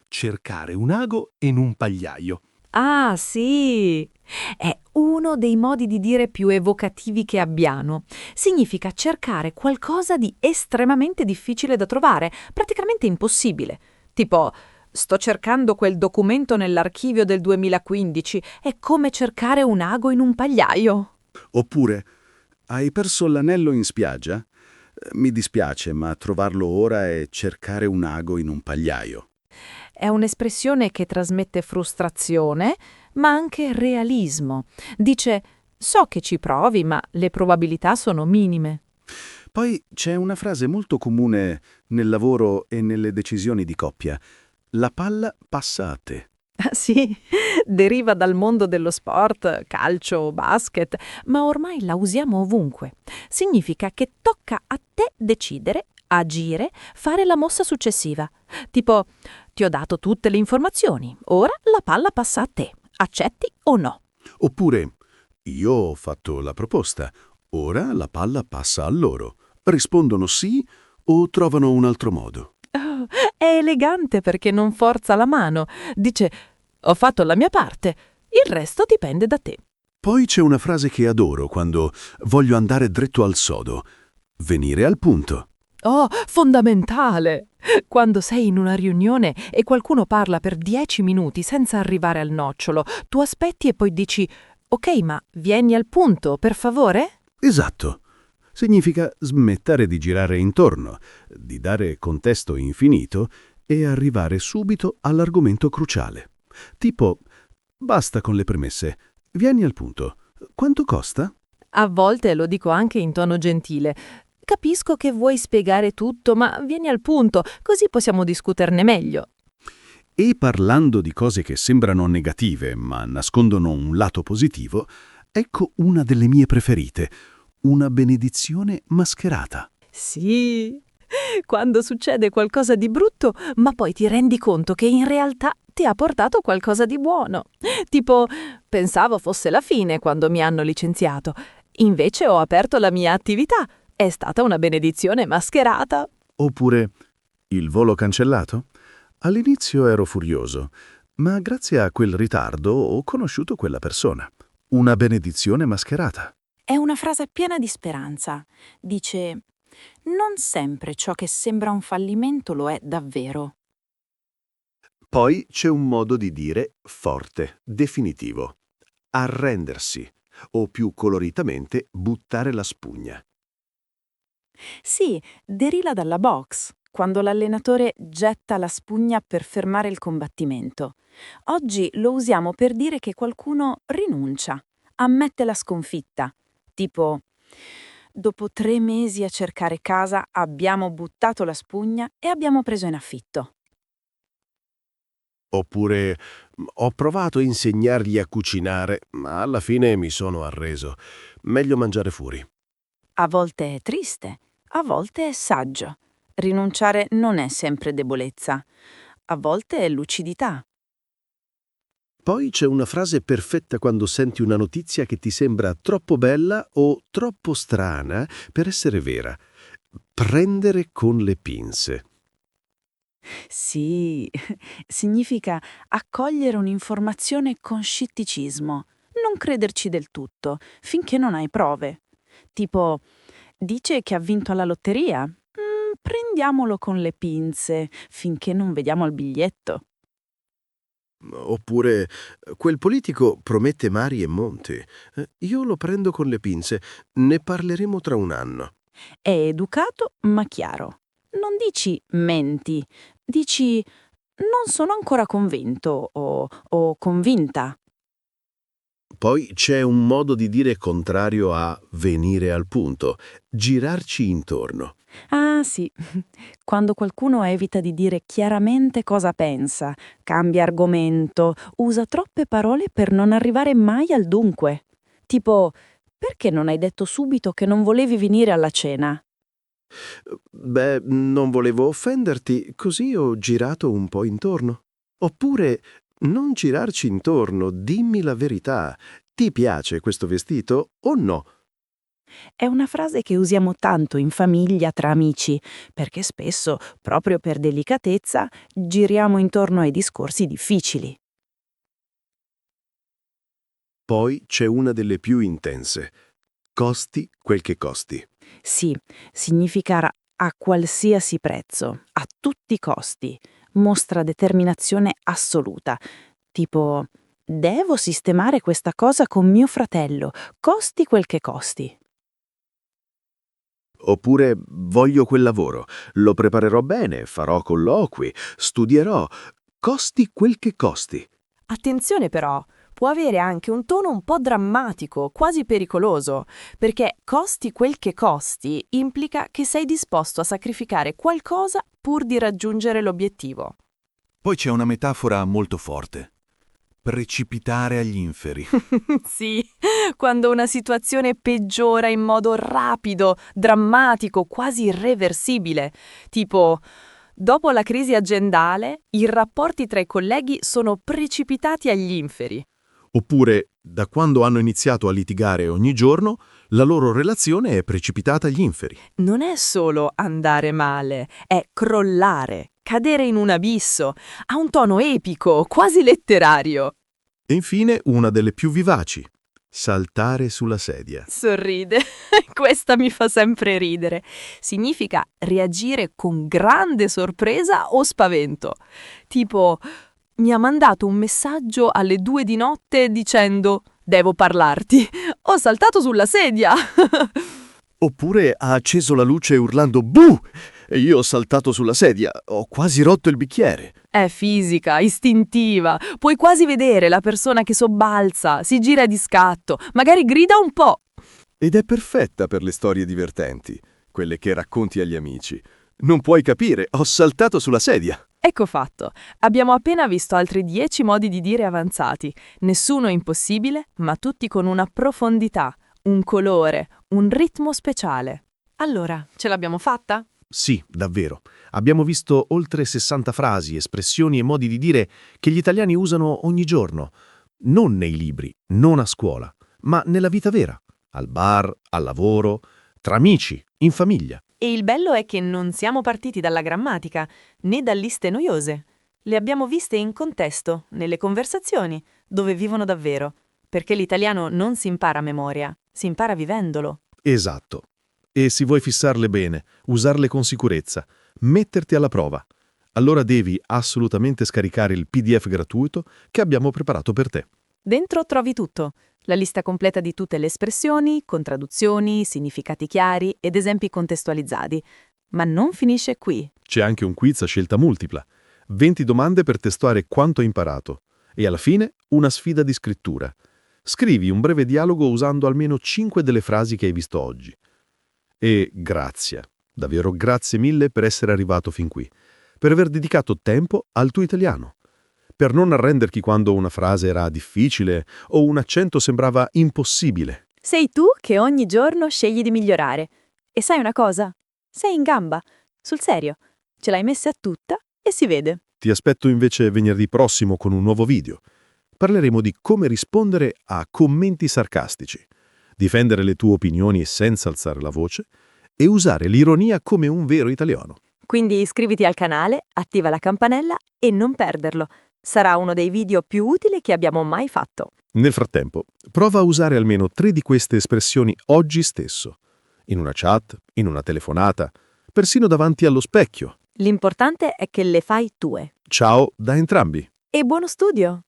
Cercare un ago in un pagliaio. Ah, sì! È uno dei modi di dire più evocativi che abbiamo. Significa cercare qualcosa di estremamente difficile da trovare, praticamente impossibile. Tipo, sto cercando quel documento nell'archivio del 2015, è come cercare un ago in un pagliaio. Oppure, hai perso l'anello in spiaggia? Mi dispiace, ma trovarlo ora è cercare un ago in un pagliaio. È un'espressione che trasmette frustrazione, ma anche realismo. Dice, so che ci provi, ma le probabilità sono minime. Poi c'è una frase molto comune nel lavoro e nelle decisioni di coppia. La palla passa a te. Sì, deriva dal mondo dello sport, calcio, basket, ma ormai la usiamo ovunque. Significa che tocca a te decidere, agire, fare la mossa successiva. Tipo, ti ho dato tutte le informazioni, ora la palla passa a te. Accetti o no? Oppure, io ho fatto la proposta, ora la palla passa a loro. Rispondono sì o trovano un altro modo. Oh, è elegante perché non forza la mano. Dice, ho fatto la mia parte, il resto dipende da te. Poi c'è una frase che adoro quando voglio andare dritto al sodo. Venire al punto. Oh, fondamentale! Quando sei in una riunione e qualcuno parla per 10 minuti senza arrivare al nocciolo, tu aspetti e poi dici, ok, ma vieni al punto, per favore? Esatto. Significa smettere di girare intorno, di dare contesto infinito e arrivare subito all'argomento cruciale. Tipo, basta con le premesse, vieni al punto. Quanto costa? A volte lo dico anche in tono gentile. Capisco che vuoi spiegare tutto, ma vieni al punto, così possiamo discuterne meglio. E parlando di cose che sembrano negative ma nascondono un lato positivo, ecco una delle mie preferite, una benedizione mascherata. Sì, quando succede qualcosa di brutto, ma poi ti rendi conto che in realtà ti ha portato qualcosa di buono. Tipo, pensavo fosse la fine quando mi hanno licenziato. Invece ho aperto la mia attività. È stata una benedizione mascherata. Oppure il volo cancellato? All'inizio ero furioso, ma grazie a quel ritardo ho conosciuto quella persona. Una benedizione mascherata. È una frase piena di speranza. Dice: non sempre ciò che sembra un fallimento lo è davvero. Poi c'è un modo di dire forte, definitivo. Arrendersi, o più coloritamente buttare la spugna. Sì, derila dalla box, quando l'allenatore getta la spugna per fermare il combattimento. Oggi lo usiamo per dire che qualcuno rinuncia, ammette la sconfitta. Tipo, dopo 3 mesi a cercare casa abbiamo buttato la spugna e abbiamo preso in affitto. Oppure ho provato a insegnargli a cucinare, ma alla fine mi sono arreso. Meglio mangiare fuori. A volte è triste, a volte è saggio. Rinunciare non è sempre debolezza, a volte è lucidità. Poi c'è una frase perfetta quando senti una notizia che ti sembra troppo bella o troppo strana per essere vera. Prendere con le pinze. Sì, significa accogliere un'informazione con scetticismo, non crederci del tutto, finché non hai prove. Tipo, dice che ha vinto alla lotteria? Prendiamolo con le pinze, finché non vediamo il biglietto. Oppure quel politico promette mari e monti. Io lo prendo con le pinze. Ne parleremo tra un anno. È educato ma chiaro. Non dici menti, dici non sono ancora convinto o convinta. Poi c'è un modo di dire contrario a venire al punto, girarci intorno. Ah sì, quando qualcuno evita di dire chiaramente cosa pensa, cambia argomento, usa troppe parole per non arrivare mai al dunque. Tipo, perché non hai detto subito che non volevi venire alla cena? Beh, non volevo offenderti, così ho girato un po' intorno. Oppure, non girarci intorno, dimmi la verità. Ti piace questo vestito o no? È una frase che usiamo tanto in famiglia tra amici, perché spesso, proprio per delicatezza, giriamo intorno ai discorsi difficili. Poi c'è una delle più intense. Costi quel che costi. Sì, significa a qualsiasi prezzo, a tutti i costi. Mostra determinazione assoluta. Tipo, devo sistemare questa cosa con mio fratello, costi quel che costi. Oppure voglio quel lavoro, lo preparerò bene, farò colloqui, studierò, costi quel che costi. Attenzione però, può avere anche un tono un po' drammatico, quasi pericoloso, perché costi quel che costi implica che sei disposto a sacrificare qualcosa pur di raggiungere l'obiettivo. Poi c'è una metafora molto forte. Precipitare agli inferi. Sì, quando una situazione peggiora in modo rapido, drammatico, quasi irreversibile, tipo dopo la crisi aziendale, i rapporti tra i colleghi sono precipitati agli inferi. Oppure, da quando hanno iniziato a litigare ogni giorno, la loro relazione è precipitata agli inferi. Non è solo andare male, è crollare, cadere in un abisso, ha un tono epico, quasi letterario. E infine una delle più vivaci. Saltare sulla sedia. Sorride, questa mi fa sempre ridere. Significa reagire con grande sorpresa o spavento. Tipo, mi ha mandato un messaggio alle 2 di notte dicendo «Devo parlarti». Ho saltato sulla sedia. Oppure ha acceso la luce urlando «Buh!» e io ho saltato sulla sedia. Ho quasi rotto il bicchiere. È fisica, istintiva. Puoi quasi vedere la persona che sobbalza, si gira di scatto, magari grida un po'. Ed è perfetta per le storie divertenti. quelle che racconti agli amici. Non puoi capire, ho saltato sulla sedia. Ecco fatto. Abbiamo appena visto altri 10 modi di dire avanzati. Nessuno impossibile, ma tutti con una profondità, un colore, un ritmo speciale. Allora, ce l'abbiamo fatta? Sì, davvero. Abbiamo visto oltre 60 frasi, espressioni e modi di dire che gli italiani usano ogni giorno. Non nei libri, non a scuola, ma nella vita vera. Al bar, al lavoro, tra amici, in famiglia. E il bello è che non siamo partiti dalla grammatica, né da liste noiose. Le abbiamo viste in contesto, nelle conversazioni, dove vivono davvero. Perché l'italiano non si impara a memoria, si impara vivendolo. Esatto. E se vuoi fissarle bene, usarle con sicurezza, metterti alla prova, allora devi assolutamente scaricare il PDF gratuito che abbiamo preparato per te. Dentro trovi tutto. La lista completa di tutte le espressioni, con traduzioni, significati chiari ed esempi contestualizzati. Ma non finisce qui. C'è anche un quiz a scelta multipla. 20 domande per testare quanto hai imparato. E alla fine una sfida di scrittura. Scrivi un breve dialogo usando almeno 5 delle frasi che hai visto oggi. E grazie, davvero grazie mille per essere arrivato fin qui, per aver dedicato tempo al tuo italiano, per non arrenderti quando una frase era difficile o un accento sembrava impossibile. Sei tu che ogni giorno scegli di migliorare. E sai una cosa? Sei in gamba. Sul serio. Ce l'hai messa a tutta e si vede. Ti aspetto invece venerdì prossimo con un nuovo video. Parleremo di come rispondere a commenti sarcastici, difendere le tue opinioni senza alzare la voce e usare l'ironia come un vero italiano. Quindi iscriviti al canale, attiva la campanella e non perderlo. Sarà uno dei video più utili che abbiamo mai fatto. Nel frattempo, prova a usare almeno 3 di queste espressioni oggi stesso, in una chat, in una telefonata, persino davanti allo specchio. L'importante è che le fai tue. Ciao da entrambi! E buono studio!